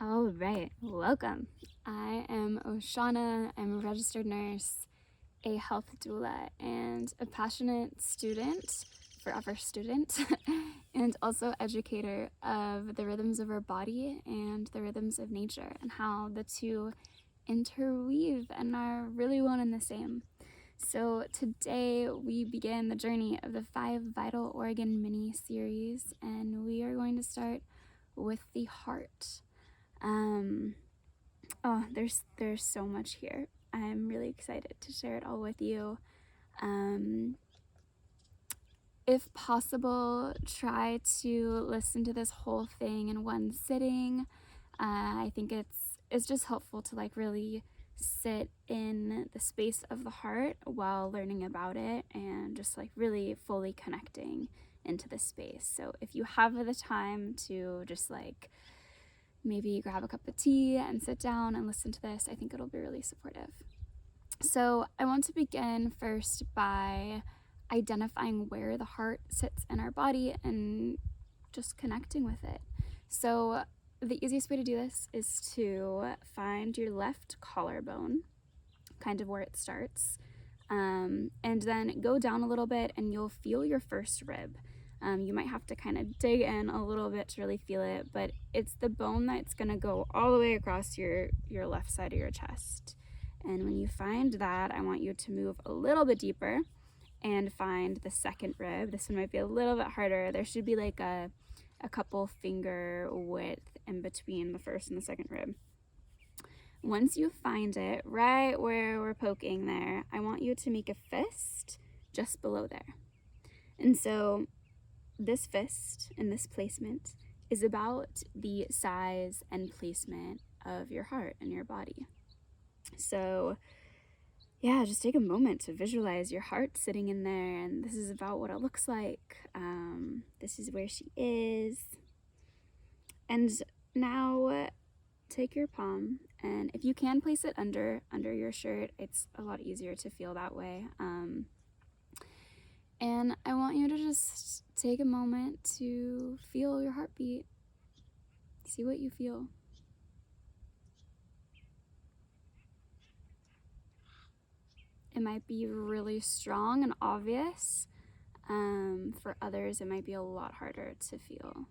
All right, welcome. I am Oshana. I'm a registered nurse, a health doula, and a passionate student, forever student, and also educator of the rhythms of our body and the rhythms of nature and how the two interweave and are really one and the same. So today we begin the journey of the 5 Vital Organ mini series, and we are going to start with the heart. There's so much here. I'm really excited to share it all with you. If possible, try to listen to this whole thing in one sitting. I think it's just helpful to really sit in the space of the heart while learning about it and just really fully connecting into the space. So if you have the time to just maybe grab a cup of tea and sit down and listen to this, I think it'll be really supportive. So I want to begin first by identifying where the heart sits in our body and just connecting with it. So the easiest way to do this is to find your left collarbone, kind of where it starts, and then go down a little bit and you'll feel your first rib. You might have to kind of dig in a little bit to really feel it, but it's the bone that's going to go all the way across your left side of your chest. And when you find that, I want you to move a little bit deeper and find the second rib. This one might be a little bit harder. There should be a couple finger width in between the first and the second rib. Once you find it right where we're poking there, I want you to make a fist just below there. And so this fist and this placement is about the size and placement of your heart and your body. So yeah, just take a moment to visualize your heart sitting in there, and this is about what it looks like. This is where she is. And now take your palm, and if you can place it under your shirt, it's a lot easier to feel that way. And I want you to just take a moment to feel your heartbeat. See what you feel. It might be really strong and obvious. For others, it might be a lot harder to feel.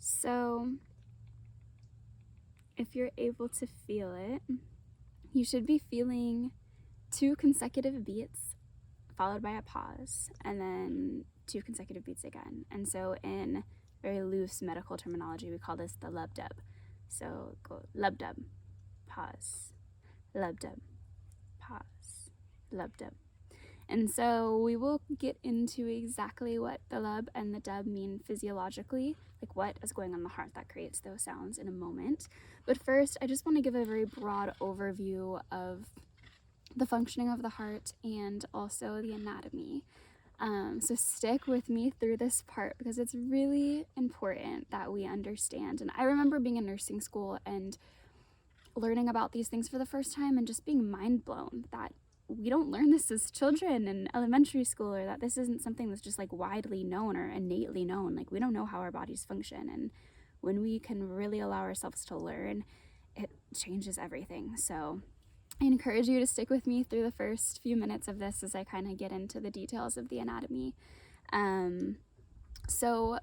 So if you're able to feel it, you should be feeling 2 consecutive beats followed by a pause, and then 2 consecutive beats again. And so in very loose medical terminology, we call this the lub-dub. So go lub-dub, pause, lub-dub, pause, lub-dub. And so we will get into exactly what the lub and the dub mean physiologically, like what is going on in the heart that creates those sounds, in a moment. But first, I just want to give a very broad overview of the functioning of the heart and also the anatomy. So stick with me through this part because it's really important that we understand. And I remember being in nursing school and learning about these things for the first time and just being mind blown that we don't learn this as children in elementary school, or that this isn't something that's just widely known or innately known. We don't know how our bodies function, and when we can really allow ourselves to learn, it changes everything. So I encourage you to stick with me through the first few minutes of this as I kind of get into the details of the anatomy. So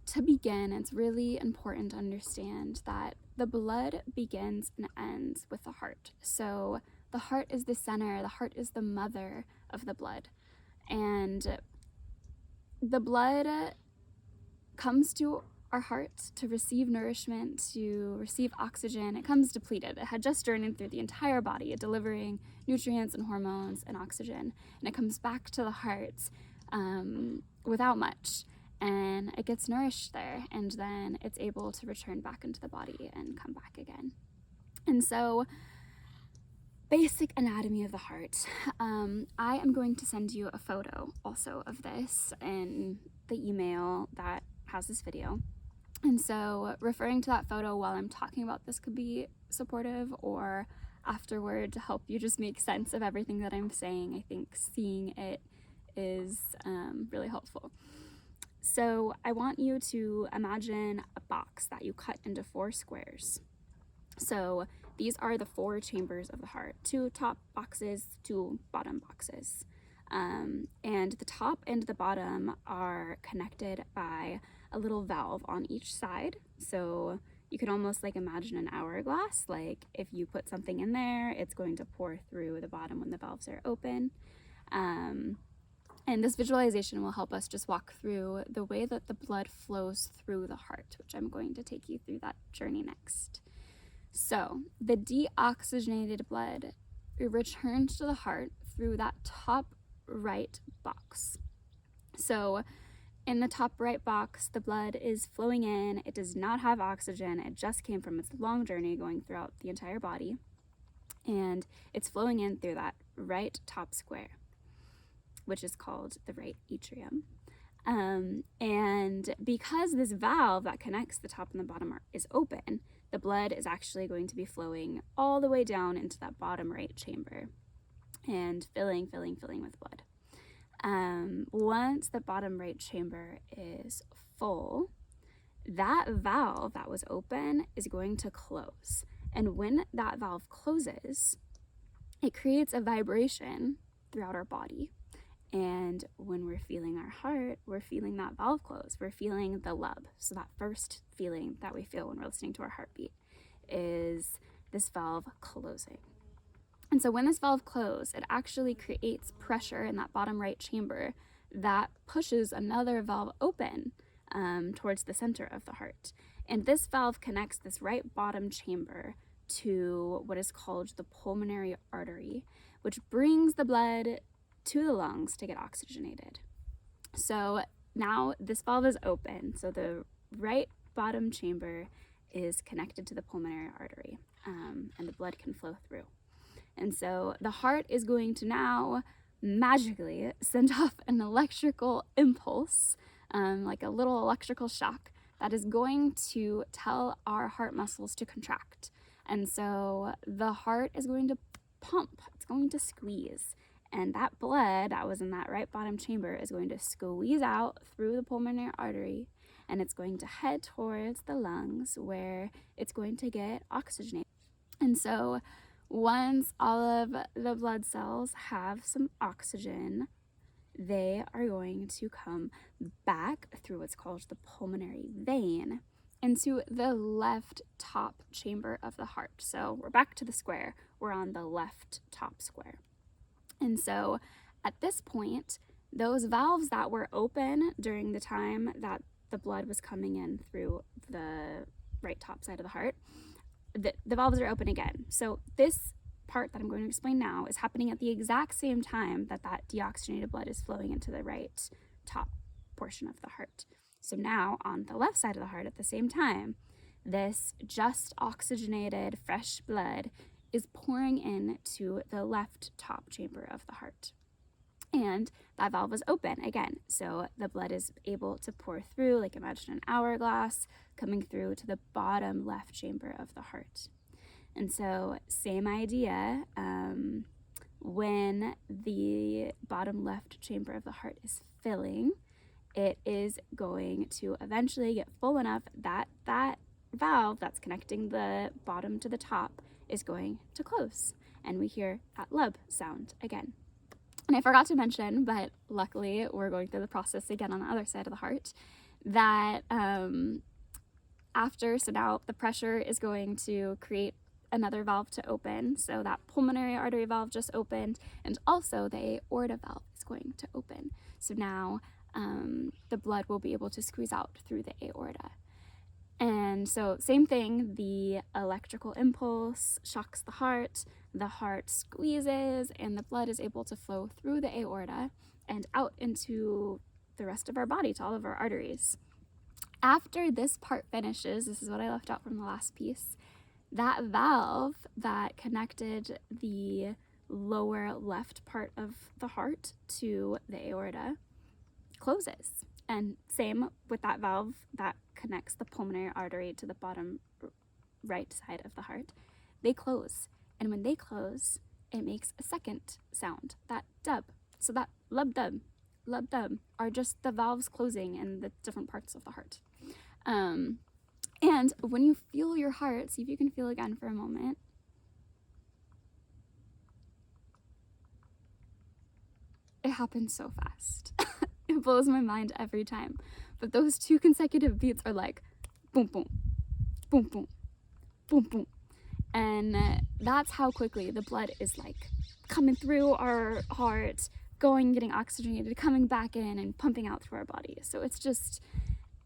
to begin, it's really important to understand that the blood begins and ends with the heart. So the heart is the center, the heart is the mother of the blood. And the blood comes to our heart to receive nourishment, to receive oxygen. It comes depleted. It had just journeyed through the entire body, delivering nutrients and hormones and oxygen. And it comes back to the heart without much. And it gets nourished there. And then it's able to return back into the body and come back again. And so, basic anatomy of the heart. I am going to send you a photo also of this in the email that has this video. And so referring to that photo while I'm talking about this could be supportive, or afterward to help you just make sense of everything that I'm saying. I think seeing it is really helpful. So I want you to imagine a box that you cut into 4 squares. So these are the 4 chambers of the heart: 2 top boxes, 2 bottom boxes. And the top and the bottom are connected by a little valve on each side. So you can almost like imagine an hourglass. Like if you put something in there, it's going to pour through the bottom when the valves are open. And this visualization will help us just walk through the way that the blood flows through the heart, which I'm going to take you through that journey next. So the deoxygenated blood returns to the heart through that top right box. So in the top right box, the blood is flowing in. It does not have oxygen. It just came from its long journey going throughout the entire body. And it's flowing in through that right top square, which is called the right atrium. And because this valve that connects the top and the bottom is open, the blood is actually going to be flowing all the way down into that bottom right chamber and filling with blood. Once the bottom right chamber is full, that valve that was open is going to close. And when that valve closes, it creates a vibration throughout our body. And when we're feeling our heart, we're feeling that valve close. We're feeling the lub. So that first feeling that we feel when we're listening to our heartbeat is this valve closing. And so when this valve closes, it actually creates pressure in that bottom right chamber that pushes another valve open towards the center of the heart. And this valve connects this right bottom chamber to what is called the pulmonary artery, which brings the blood to the lungs to get oxygenated. So now this valve is open. So the right bottom chamber is connected to the pulmonary artery, and the blood can flow through. And so the heart is going to now magically send off an electrical impulse, like a little electrical shock, that is going to tell our heart muscles to contract. And so the heart is going to pump, it's going to squeeze. And that blood that was in that right bottom chamber is going to squeeze out through the pulmonary artery, and it's going to head towards the lungs where it's going to get oxygenated. And so once all of the blood cells have some oxygen, they are going to come back through what's called the pulmonary vein into the left top chamber of the heart. So we're back to the square. We're on the left top square. And so at this point, those valves that were open during the time that the blood was coming in through the right top side of the heart, the valves are open again. So this part that I'm going to explain now is happening at the exact same time that that deoxygenated blood is flowing into the right top portion of the heart. So now on the left side of the heart at the same time, this just oxygenated fresh blood is pouring into the left top chamber of the heart. And that valve is open again. So the blood is able to pour through, like imagine an hourglass coming through to the bottom left chamber of the heart. And so same idea, when the bottom left chamber of the heart is filling, it is going to eventually get full enough that that valve that's connecting the bottom to the top is going to close, and we hear that lub sound again. And I forgot to mention, but luckily we're going through the process again on the other side of the heart, that so now the pressure is going to create another valve to open. So that pulmonary artery valve just opened, and also the aorta valve is going to open. So now the blood will be able to squeeze out through the aorta. And so same thing, the electrical impulse shocks the heart squeezes, and the blood is able to flow through the aorta and out into the rest of our body, to all of our arteries. After this part finishes, this is what I left out from the last piece, that valve that connected the lower left part of the heart to the aorta closes, And same with that valve that connects the pulmonary artery to the bottom right side of the heart. They close. And when they close, it makes a second sound, that dub. So that lub dub are just the valves closing in the different parts of the heart. And when you feel your heart, see if you can feel again for a moment. It happens so fast. It blows my mind every time. But those 2 consecutive beats are like boom, boom, boom, boom, boom, boom. And that's how quickly the blood is like coming through our heart, going, getting oxygenated, coming back in and pumping out through our body. So it's just,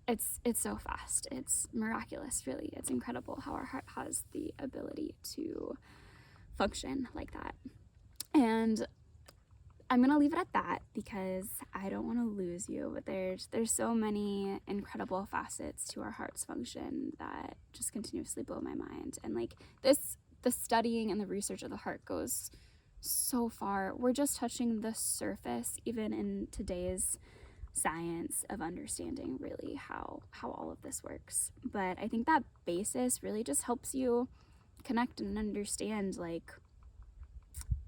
it's so fast. It's miraculous, really. It's incredible how our heart has the ability to function like that. And I'm gonna leave it at that because I don't want to lose you, but there's so many incredible facets to our heart's function that just continuously blow my mind. And like this, the studying and the research of the heart goes so far. We're just touching the surface, even in today's science, of understanding really how all of this works. But I think that basis really just helps you connect and understand, like,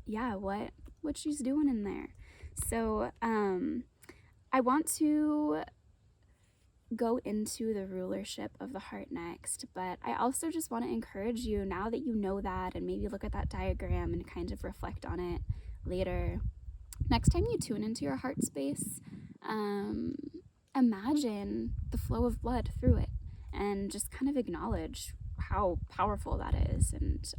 yeah, what she's doing in there. So I want to go into the rulership of the heart next, but I also just want to encourage you, now that you know that, and maybe look at that diagram and kind of reflect on it later. Next time you tune into your heart space, imagine the flow of blood through it and just kind of acknowledge how powerful that is, and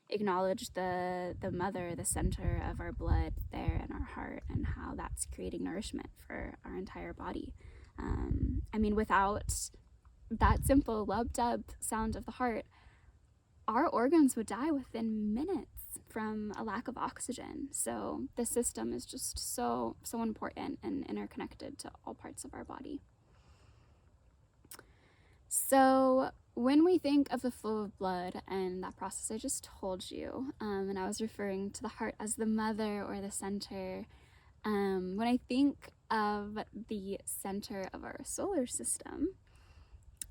acknowledge the mother, the center of our blood there in our heart, and how that's creating nourishment for our entire body. I mean, without that simple lub-dub sound of the heart, our organs would die within minutes from a lack of oxygen. So the system is just so important and interconnected to all parts of our body. So when we think of the flow of blood and that process I just told you, and I was referring to the heart as the mother or the center, when I think of the center of our solar system,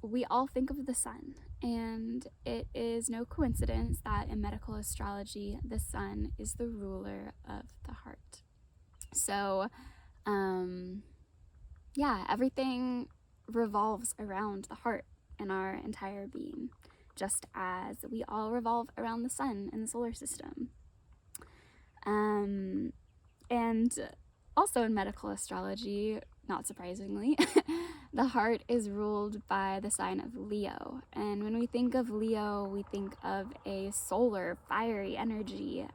we all think of the sun. And it is no coincidence that in medical astrology, the sun is the ruler of the heart. So, yeah, everything revolves around the heart in our entire being, just as we all revolve around the sun in the solar system. And also in medical astrology, not surprisingly, the heart is ruled by the sign of Leo. And when we think of Leo, we think of a solar, fiery energy,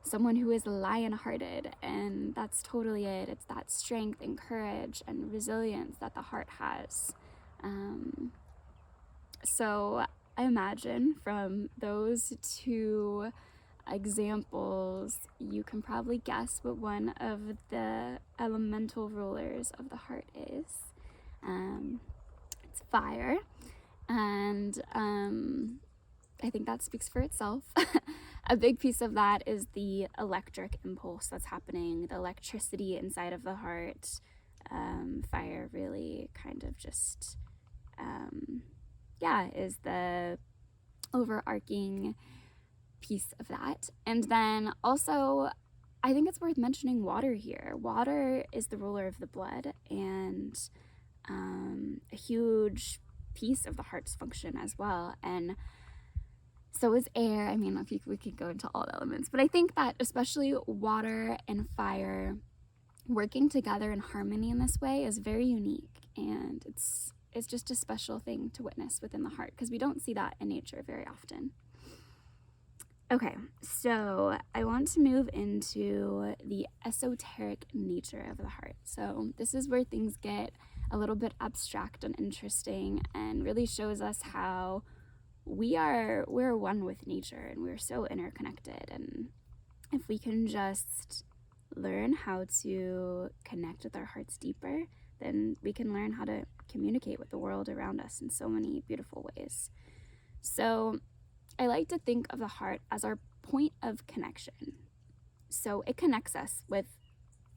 someone who is lion-hearted, and that's totally it. It's that strength and courage and resilience that the heart has. So I imagine from those 2 examples, you can probably guess what one of the elemental rulers of the heart is. It's fire, and I think that speaks for itself. A big piece of that is the electric impulse that's happening, the electricity inside of the heart. Fire really kind of just, is the overarching piece of that. And then also, I think it's worth mentioning water here. Water is the ruler of the blood, and a huge piece of the heart's function as well. And so is air. I mean, we could go into all the elements, but I think that especially water and fire working together in harmony in this way is very unique, and it's just a special thing to witness within the heart, because we don't see that in nature very often. Okay, so I want to move into the esoteric nature of the heart. So this is where things get a little bit abstract and interesting, and really shows us how we're one with nature, and we're so interconnected. And if we can just learn how to connect with our hearts deeper, then we can learn how to communicate with the world around us in so many beautiful ways. So I like to think of the heart as our point of connection. So it connects us with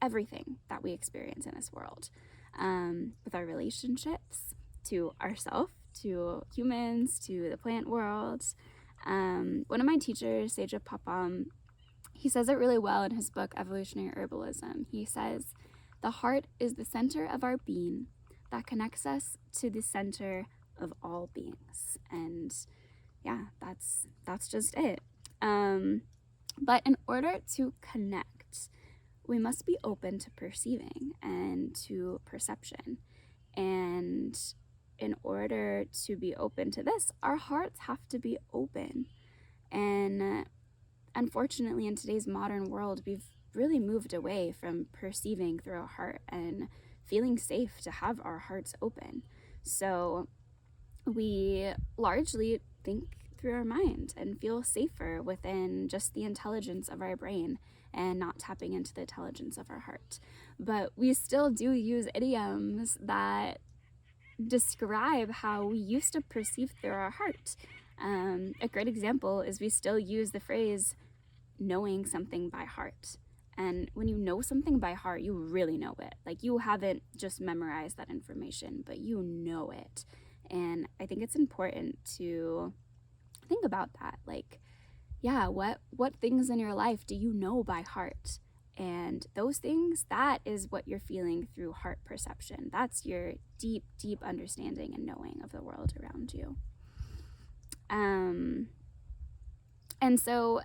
everything that we experience in this world, with our relationships to ourselves, to humans, to the plant world. One of my teachers, Seja Papam, he says it really well in his book, Evolutionary Herbalism. He says, "The heart is the center of our being that connects us to the center of all beings." And yeah, that's just it. But in order to connect, we must be open to perceiving and to perception. And in order to be open to this, our hearts have to be open. And unfortunately, in today's modern world, we've really moved away from perceiving through our heart and feeling safe to have our hearts open. So we largely think through our mind and feel safer within just the intelligence of our brain and not tapping into the intelligence of our heart. But we still do use idioms that describe how we used to perceive through our heart. A great example is we still use the phrase knowing something by heart. And when you know something by heart, you really know it. Like, you haven't just memorized that information, but you know it. And I think it's important to think about that. Like, yeah, what things in your life do you know by heart? And those things, that is what you're feeling through heart perception. That's your deep, deep understanding and knowing of the world around you. And so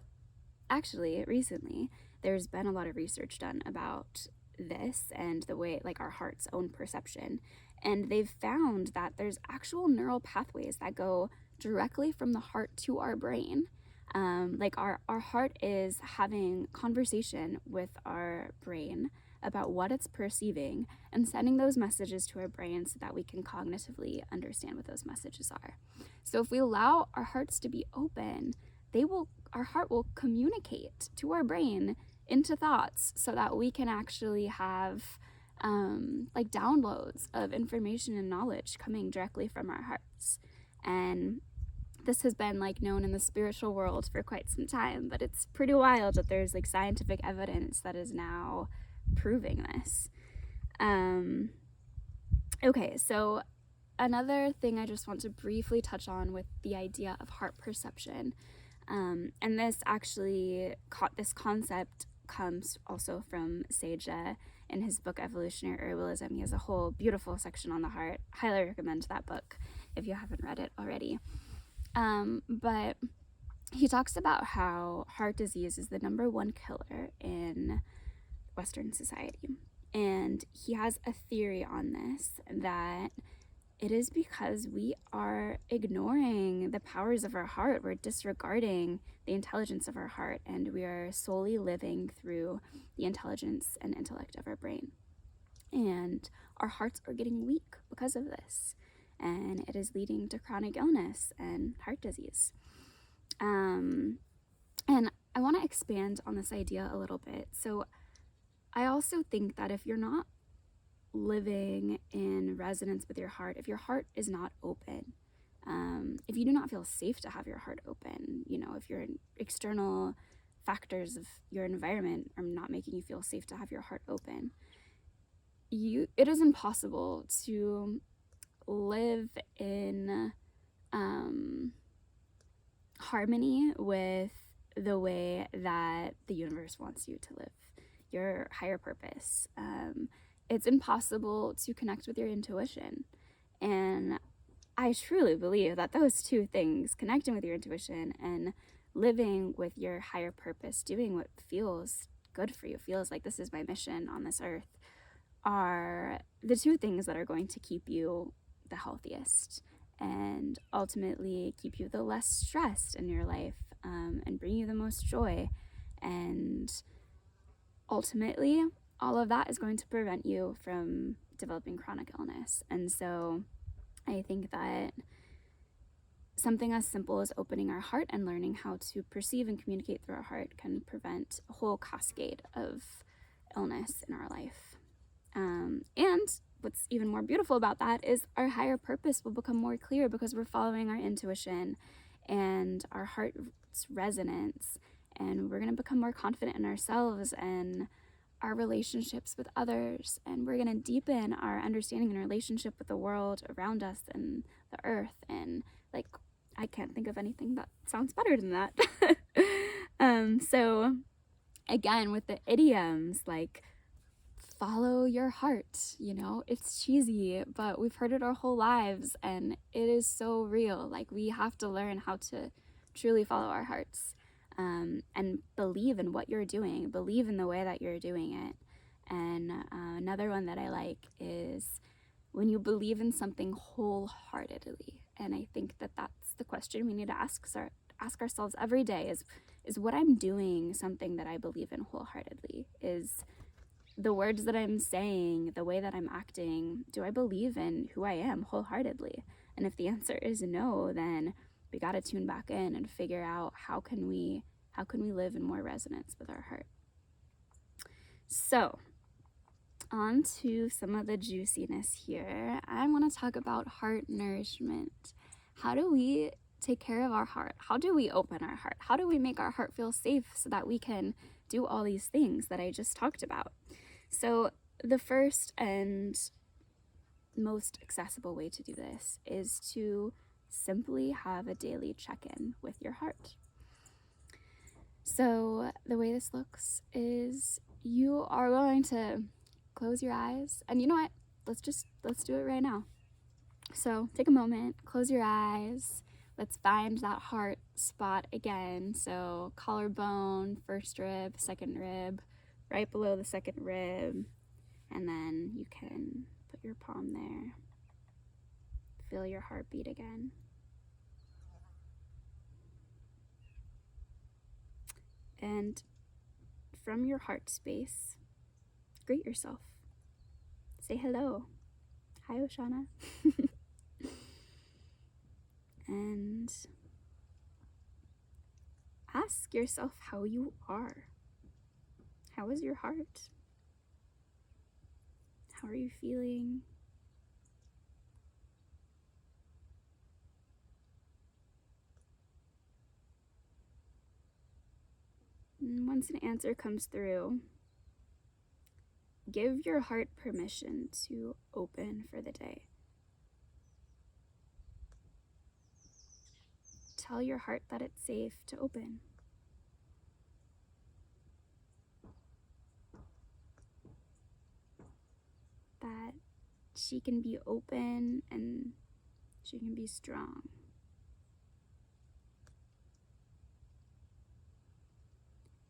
actually, recently, there's been a lot of research done about this and the way, like, our heart's own perception. And they've found that there's actual neural pathways that go directly from the heart to our brain. Like, our heart is having conversation with our brain about what it's perceiving and sending those messages to our brain so that we can cognitively understand what those messages are. So if we allow our hearts to be open, our heart will communicate to our brain into thoughts so that we can actually have like downloads of information and knowledge coming directly from our hearts. And this has been like known in the spiritual world for quite some time, but it's pretty wild that there's like scientific evidence that is now proving this. Okay, so another thing I just want to briefly touch on with the idea of heart perception, and this actually this concept comes also from Seja in his book Evolutionary Herbalism. He has a whole beautiful section on the heart. Highly recommend that book if you haven't read it already. But he talks about how heart disease is the #1 killer in Western society. And he has a theory on this, that it is because we are ignoring the powers of our heart. We're disregarding the intelligence of our heart, and we are solely living through the intelligence and intellect of our brain. And our hearts are getting weak because of this, and it is leading to chronic illness and heart disease. And I want to expand on this idea a little bit. So I also think that if you're not living in resonance with your heart, if your heart is not open, if you do not feel safe to have your heart open, if your external factors of your environment are not making you feel safe to have your heart open, it is impossible to live in harmony with the way that the universe wants you to live, your higher purpose. It's impossible to connect with your intuition. And I truly believe that those two things, connecting with your intuition and living with your higher purpose, doing what feels good for you, feels like this is my mission on this earth, are the two things that are going to keep you the healthiest and ultimately keep you the less stressed in your life, and bring you the most joy. And ultimately, all of that is going to prevent you from developing chronic illness. And so I think that something as simple as opening our heart and learning how to perceive and communicate through our heart can prevent a whole cascade of illness in our life. And what's even more beautiful about that is our higher purpose will become more clear because we're following our intuition and our heart's resonance, and we're going to become more confident in ourselves and our relationships with others, and we're going to deepen our understanding and relationship with the world around us and the earth. And like, I can't think of anything that sounds better than that. So again, with the idioms, like, follow your heart, you know, it's cheesy, but we've heard it our whole lives, and it is so real. Like, we have to learn how to truly follow our hearts, and believe in what you're doing, believe in the way that you're doing it. And another one that I like is when you believe in something wholeheartedly. And I think that that's the question we need to ask ourselves every day: is what I'm doing something that I believe in wholeheartedly? Is the words that I'm saying, the way that I'm acting, do I believe in who I am wholeheartedly? And if the answer is no, then we got to tune back in and figure out how can we live in more resonance with our heart. So, on to some of the juiciness here. I want to talk about heart nourishment. How do we take care of our heart? How do we open our heart? How do we make our heart feel safe so that we can do all these things that I just talked about? So the first and most accessible way to do this is to simply have a daily check-in with your heart. So the way this looks is you are going to close your eyes, and you know what? Let's do it right now. So take a moment, close your eyes. Let's find that heart spot again. So collarbone, first rib, second rib, right below the second rib. And then you can put your palm there. Feel your heartbeat again. And from your heart space, greet yourself. Say hello. Hi, Oshana. And ask yourself how you are. How is your heart? How are you feeling? And once an answer comes through, give your heart permission to open for the day. Tell your heart that it's safe to open. That she can be open and she can be strong.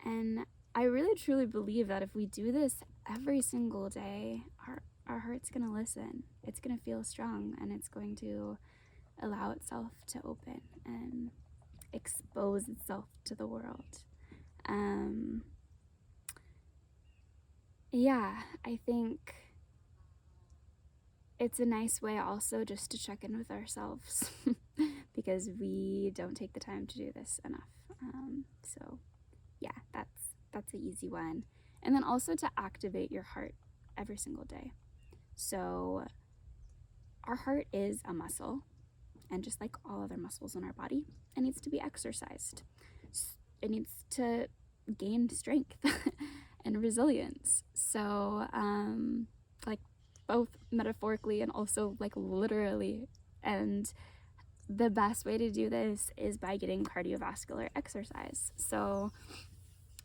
And I really truly believe that if we do this every single day, our heart's gonna listen. It's gonna feel strong, and it's going to allow itself to open and expose itself to the world. Yeah, I think it's a nice way also just to check in with ourselves because we don't take the time to do this enough. So yeah, that's an easy one. And then also to activate your heart every single day. So our heart is a muscle, and just like all other muscles in our body, it needs to be exercised. It needs to gain strength and resilience. So like both metaphorically and also like literally. And the best way to do this is by getting cardiovascular exercise. So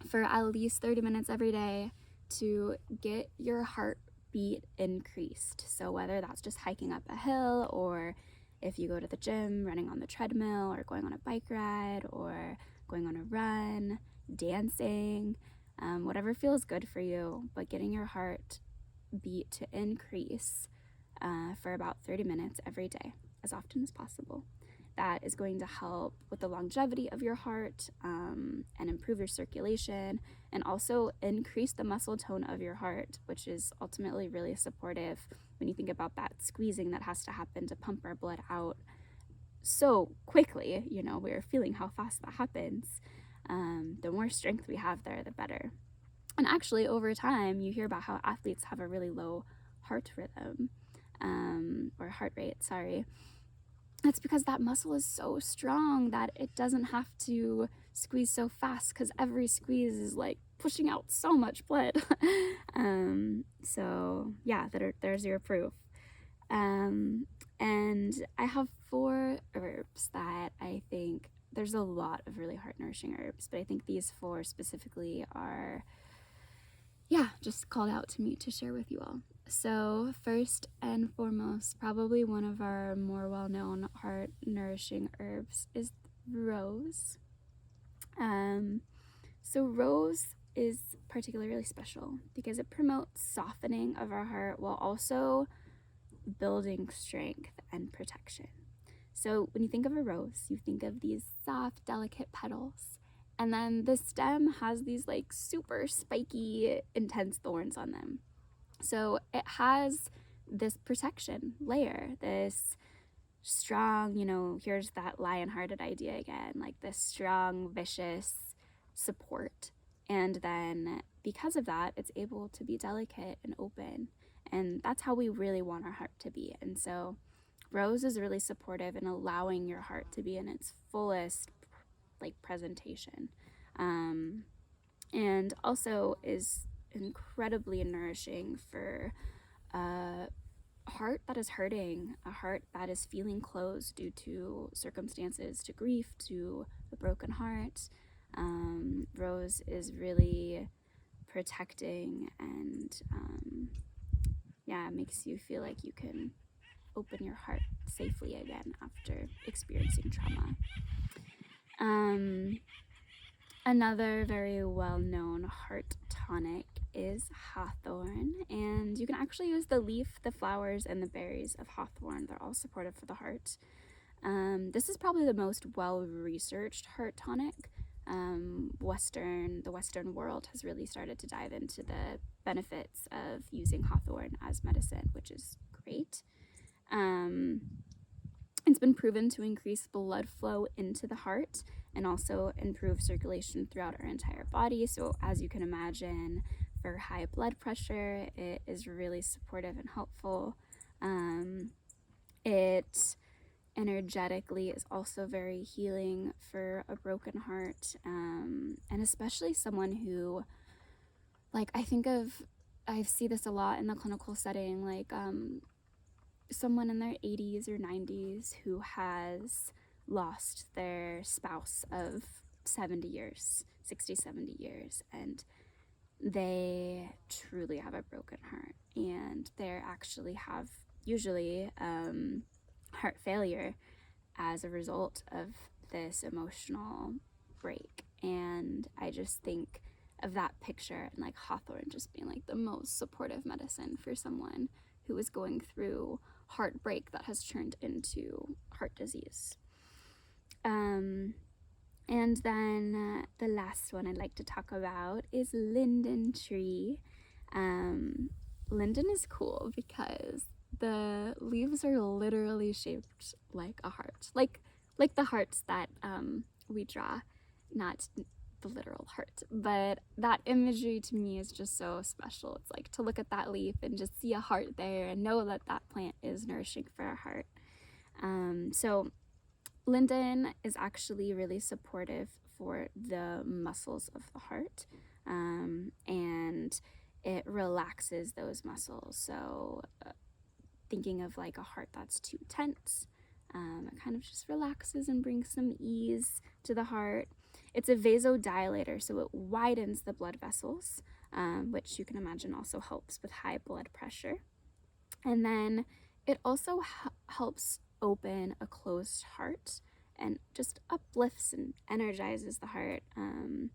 for at least 30 minutes every day to get your heartbeat increased. So whether that's just hiking up a hill, or if you go to the gym, running on the treadmill, or going on a bike ride, or going on a run, dancing, whatever feels good for you, but getting your heart beat to increase for about 30 minutes every day, as often as possible. That is going to help with the longevity of your heart and improve your circulation, and also increase the muscle tone of your heart, which is ultimately really supportive when you think about that squeezing that has to happen to pump our blood out so quickly. You know, we're feeling how fast that happens. The more strength we have there, the better. And actually, over time, you hear about how athletes have a really low heart rhythm, or heart rate, sorry. That's because that muscle is so strong that it doesn't have to squeeze so fast, because every squeeze is like pushing out so much blood. So yeah, there's your proof. And I have 4 herbs that I think, there's a lot of really heart nourishing herbs, but I think these 4 specifically are, yeah, just called out to me to share with you all. So first and foremost, probably one of our more well-known heart nourishing herbs is rose. So rose is particularly special because it promotes softening of our heart while also building strength and protection. So when you think of a rose, you think of these soft, delicate petals, and then the stem has these like super spiky, intense thorns on them. So it has this protection layer, this strong, here's that lion-hearted idea again, like this strong, vicious support. And then because of that, it's able to be delicate and open. And that's how we really want our heart to be. And so rose is really supportive in allowing your heart to be in its fullest presentation. And also is incredibly nourishing for a heart that is hurting, a heart that is feeling closed due to circumstances, to grief, to a broken heart. Rose is really protecting and makes you feel like you can open your heart safely again after experiencing trauma. Another very well-known heart tonic is hawthorn, and you can actually use the leaf, the flowers, and the berries of hawthorn. They're all supportive for the heart. This is probably the most well-researched heart tonic. The Western world has really started to dive into the benefits of using hawthorn as medicine, which is great. It's been proven to increase blood flow into the heart and also improve circulation throughout our entire body. So as you can imagine, for high blood pressure, it is really supportive and helpful. It energetically is also very healing for a broken heart, and especially someone who, I see this a lot in the clinical setting, someone in their 80s or 90s who has lost their spouse of 70 years, 60, 70 years, and they truly have a broken heart, and they actually have usually heart failure as a result of this emotional break. And I just think of that picture and hawthorn just being the most supportive medicine for someone who is going through heartbreak that has turned into heart disease. And then the last one I'd like to talk about is linden tree. Linden is cool because the leaves are literally shaped like a heart, like the hearts that we draw, not the literal heart, but that imagery to me is just so special. It's to look at that leaf and just see a heart there and know that that plant is nourishing for our heart. So linden is actually really supportive for the muscles of the heart, and it relaxes those muscles. So thinking of a heart that's too tense, it kind of just relaxes and brings some ease to the heart. It's a vasodilator, so it widens the blood vessels, which you can imagine also helps with high blood pressure. And then it also helps open a closed heart and just uplifts and energizes the heart on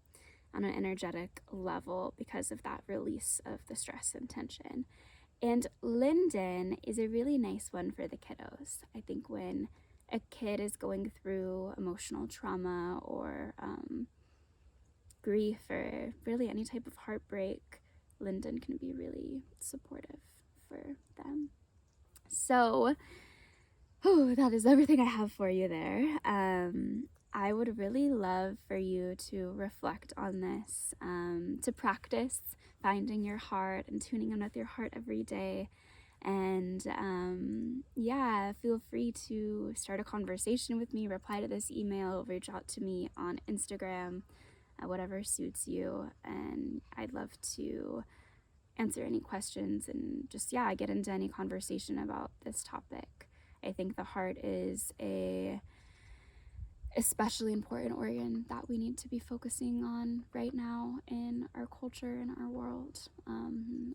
an energetic level because of that release of the stress and tension. And linden is a really nice one for the kiddos. I think when a kid is going through emotional trauma or grief or really any type of heartbreak, linden can be really supportive for them. So, that is everything I have for you there. I would really love for you to reflect on this, to practice finding your heart and tuning in with your heart every day. And feel free to start a conversation with me, reply to this email, reach out to me on Instagram. whatever suits you. And I'd love to answer any questions and just, yeah, get into any conversation about this topic. I think the heart is a especially important organ that we need to be focusing on right now in our culture and our world.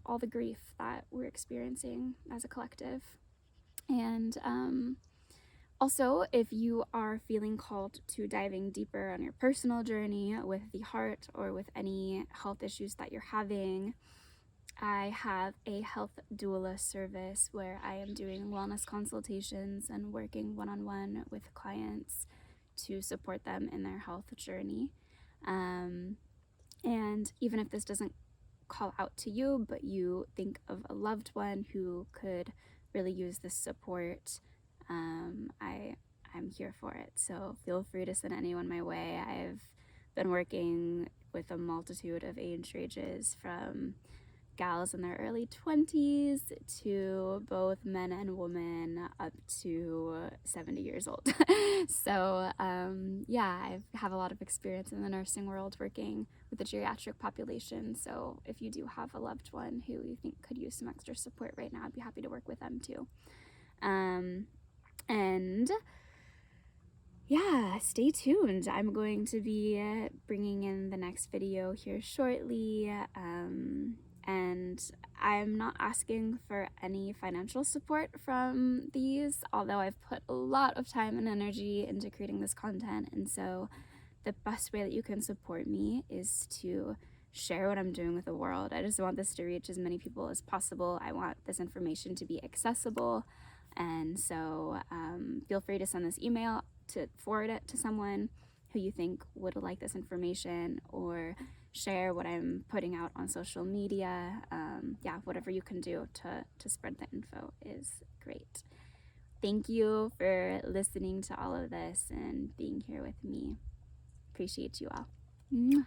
All the grief that we're experiencing as a collective. And also, if you are feeling called to diving deeper on your personal journey with the heart or with any health issues that you're having, I have a health doula service where I am doing wellness consultations and working one-on-one with clients to support them in their health journey. And even if this doesn't call out to you, but you think of a loved one who could really use this support, I'm here for it. So feel free to send anyone my way. I've been working with a multitude of age ranges, from gals in their early 20s to both men and women up to 70 years old. So yeah, I have a lot of experience in the nursing world working with the geriatric population. So if you do have a loved one who you think could use some extra support right now, I'd be happy to work with them too. And yeah, stay tuned. I'm going to be bringing in the next video here shortly. And I'm not asking for any financial support from these, although I've put a lot of time and energy into creating this content. And so the best way that you can support me is to share what I'm doing with the world. I just want this to reach as many people as possible. I want this information to be accessible. And so feel free to send this email to forward it to someone who you think would like this information, or share what I'm putting out on social media. Yeah, whatever you can do to spread the info is great. Thank you for listening to all of this and being here with me. Appreciate you all. Mwah.